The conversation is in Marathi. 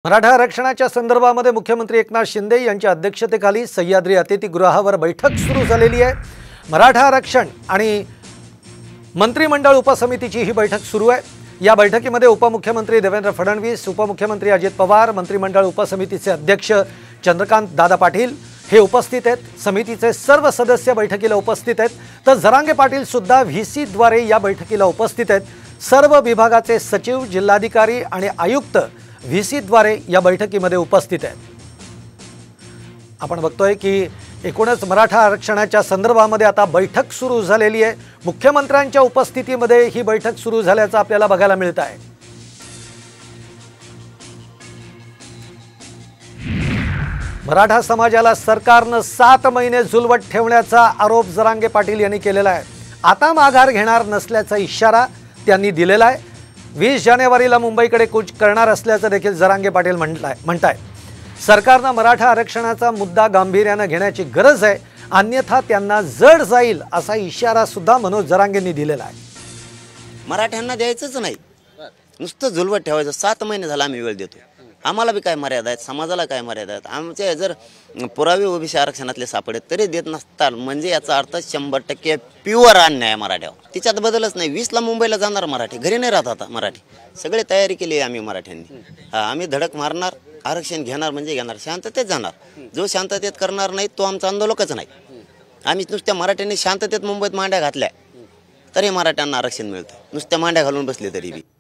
मराठा आरक्षणाच्या संदर्भामध्ये मुख्यमंत्री एकनाथ शिंदे यांच्या अध्यक्षतेखाली सह्याद्री अतिथीगृहावर बैठक सुरू झालेली आहे। मराठा आरक्षण आणि मंत्रिमंडळ उपसमितीची ही बैठक सुरू आहे। या बैठकीमध्ये उपमुख्यमंत्री देवेंद्र फडणवीस, उपमुख्यमंत्री अजित पवार, मंत्रिमंडळ उपसमितीचे अध्यक्ष चंद्रकांत दादा पाटील हे उपस्थित आहेत। समितीचे सर्व सदस्य बैठकीला उपस्थित आहेत, तर जरांगे पाटील सुद्धा व्हीसी द्वारे या बैठकीला उपस्थित आहेत। सर्व विभागाचे सचिव, जिल्हाधिकारी आणि आयुक्त व्हीसी द्वारे या बैठकीमध्ये उपस्थित आहेत। आपण बघतोय की एकूणच मराठा आरक्षणाच्या संदर्भामध्ये आता बैठक सुरू झालेली आहे। मुख्यमंत्र्यांच्या उपस्थितीमध्ये ही बैठक सुरू झाल्याचं आपल्याला बघायला मिळत आहे। मराठा समाजाला सरकारने 7 महिने झुलवत ठेवण्याचा आरोप जरांगे पाटील यांनी केलेला आहे। आता माघार घेणार नसल्याचा इशारा त्यांनी दिलेला आहे। 20 जानेवारीला मुंबईकडे कूच करणार असल्याचं देखील जरांगे पाटील म्हणताय। सरकारने मराठा आरक्षणाचा मुद्दा गांभीर्याने घेण्याची गरज आहे, अन्यथा त्यांना जड जाईल असा इशारा सुद्धा मनोज जरांगेंनी दिलेला आहे। मराठ्यांना द्यायचंच नाही, नुसतं झुलवत ठेवायचं। 7 महिने झाला आम्ही वेळ देतो। आम्हाला बी काय मर्यादा आहेत, समाजाला काय मर्यादा आहेत। आमचे जर पुरावे ओबीसी आरक्षणातले सापडे तरी देत नसतात म्हणजे याचा अर्थ 100% प्युअर अन्याय मराठ्यावर। तिच्यात बदलच नाही। 20ला मुंबईला जाणार मराठी, घरी नाही राहत आता मराठी। सगळे तयारी केली आहे आम्ही मराठ्यांनी। आम्ही धडक मारणार, आरक्षण घेणार म्हणजे घेणार, शांततेत जाणार। जो शांततेत करणार नाही तो आमचा आंदोलकच नाही। आम्ही नुसत्या मराठ्यांनी शांततेत मुंबईत मांड्या घातल्या तरी मराठ्यांना आरक्षण मिळतं, नुसत्या मांड्या घालून बसले तरी बी।